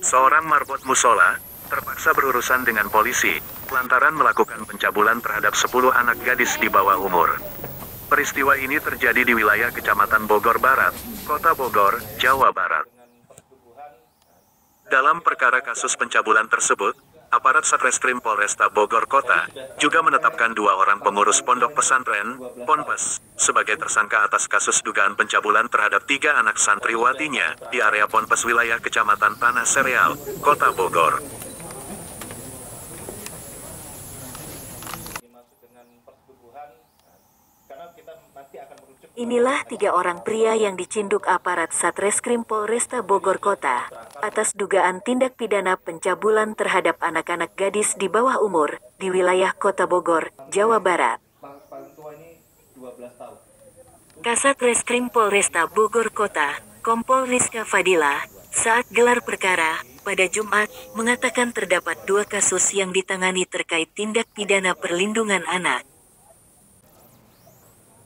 Seorang marbot musola terpaksa berurusan dengan polisi lantaran melakukan pencabulan terhadap 10 anak gadis di bawah umur. Peristiwa ini terjadi di wilayah Kecamatan Bogor Barat, Kota Bogor, Jawa Barat. Dalam perkara kasus pencabulan tersebut, aparat Satreskrim Polresta Bogor Kota juga menetapkan 2 orang pengurus pondok pesantren, Ponpes, sebagai tersangka atas kasus dugaan pencabulan terhadap 3 anak santriwatinya di area Ponpes wilayah Kecamatan Tanah Sereal, Kota Bogor. Inilah 3 orang pria yang dicinduk aparat Satreskrim Polresta Bogor Kota atas dugaan tindak pidana pencabulan terhadap anak-anak gadis di bawah umur di wilayah Kota Bogor, Jawa Barat. Kasat Reskrim Polresta Bogor Kota, Kompol Rizka Fadila, saat gelar perkara pada Jumat, mengatakan terdapat 2 kasus yang ditangani terkait tindak pidana perlindungan anak.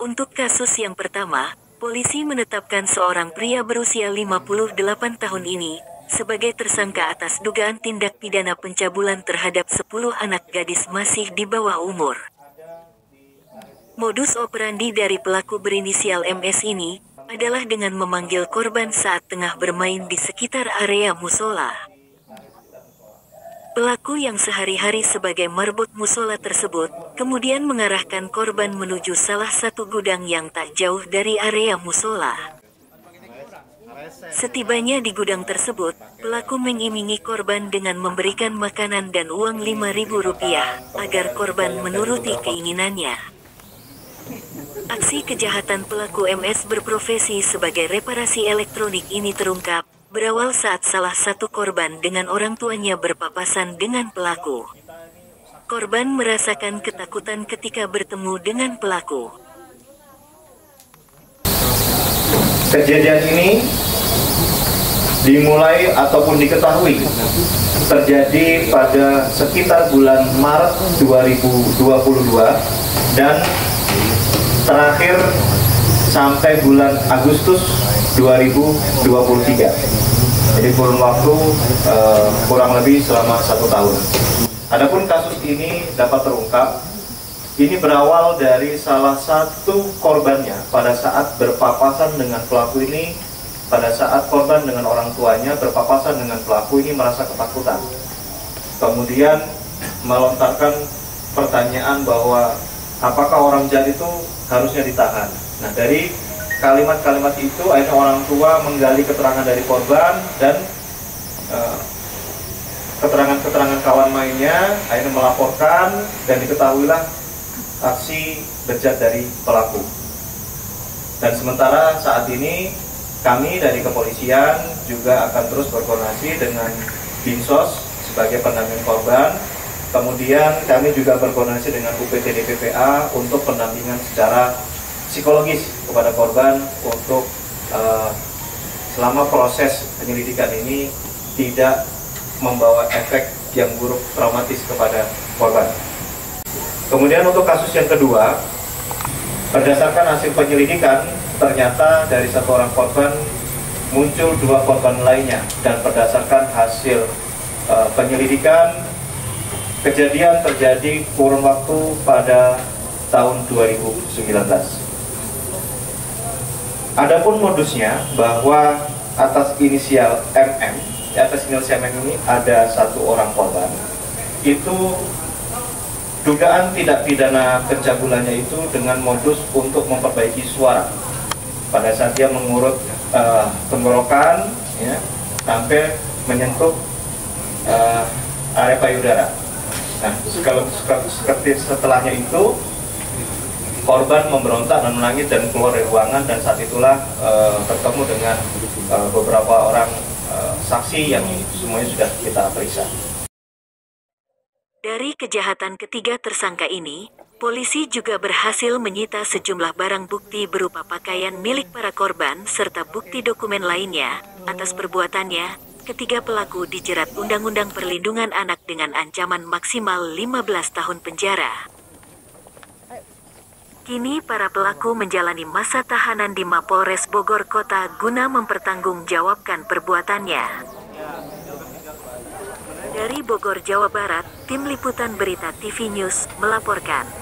Untuk kasus yang pertama, polisi menetapkan seorang pria berusia 58 tahun ini sebagai tersangka atas dugaan tindak pidana pencabulan terhadap 10 anak gadis masih di bawah umur. Modus operandi dari pelaku berinisial MS ini adalah dengan memanggil korban saat tengah bermain di sekitar area musola. Pelaku yang sehari-hari sebagai marbot musola tersebut, kemudian mengarahkan korban menuju salah satu gudang yang tak jauh dari area musola. Setibanya di gudang tersebut, pelaku mengiming-imingi korban dengan memberikan makanan dan uang Rp5.000 agar korban menuruti keinginannya. Aksi kejahatan pelaku MS berprofesi sebagai reparasi elektronik ini terungkap berawal saat salah satu korban dengan orang tuanya berpapasan dengan pelaku. Korban merasakan ketakutan ketika bertemu dengan pelaku. Kejadian ini dimulai ataupun diketahui terjadi pada sekitar bulan Maret 2022 dan terakhir sampai bulan Agustus 2023. Jadi kurun waktu kurang lebih selama 1 tahun. Adapun kasus ini dapat terungkap, ini berawal dari salah satu korbannya pada saat berpapasan dengan pelaku ini, pada saat korban dengan orang tuanya berpapasan dengan pelaku ini merasa ketakutan. Kemudian melontarkan pertanyaan bahwa apakah orang jahat itu harusnya ditahan. Nah, dari kalimat-kalimat itu akhirnya orang tua menggali keterangan dari korban dan keterangan-keterangan kawan mainnya, akhirnya melaporkan dan diketahuilah aksi bejat dari pelaku. Dan sementara saat ini kami dari kepolisian juga akan terus berkoordinasi dengan Dinsos sebagai pendamping korban. Kemudian kami juga berkoordinasi dengan UPTD PPA untuk pendampingan secara psikologis kepada korban untuk selama proses penyelidikan ini tidak membawa efek yang buruk traumatis kepada korban. Kemudian untuk kasus yang kedua, berdasarkan hasil penyelidikan, ternyata dari 1 orang korban muncul 2 korban lainnya, dan berdasarkan hasil penyelidikan, kejadian terjadi kurun waktu pada tahun 2019. Adapun modusnya bahwa atas inisial MM, ini ada 1 orang korban. Itu dugaan tidak pidana pencabulannya itu dengan modus untuk memperbaiki suara. Pada saat dia mengurut tenggorokan, ya, sampai menyentuh area payudara. Nah, kalau seperti setelahnya itu, korban memberontak dan menangis dan keluar dari ruangan, dan saat itulah bertemu dengan beberapa orang saksi yang semuanya sudah kita periksa. Dari kejahatan ketiga tersangka ini, polisi juga berhasil menyita sejumlah barang bukti berupa pakaian milik para korban serta bukti dokumen lainnya. Atas perbuatannya, ketiga pelaku dijerat Undang-Undang Perlindungan Anak dengan ancaman maksimal 15 tahun penjara. Kini para pelaku menjalani masa tahanan di Mapolres Bogor Kota guna mempertanggungjawabkan perbuatannya. Dari Bogor, Jawa Barat, Tim Liputan Berita TV News melaporkan.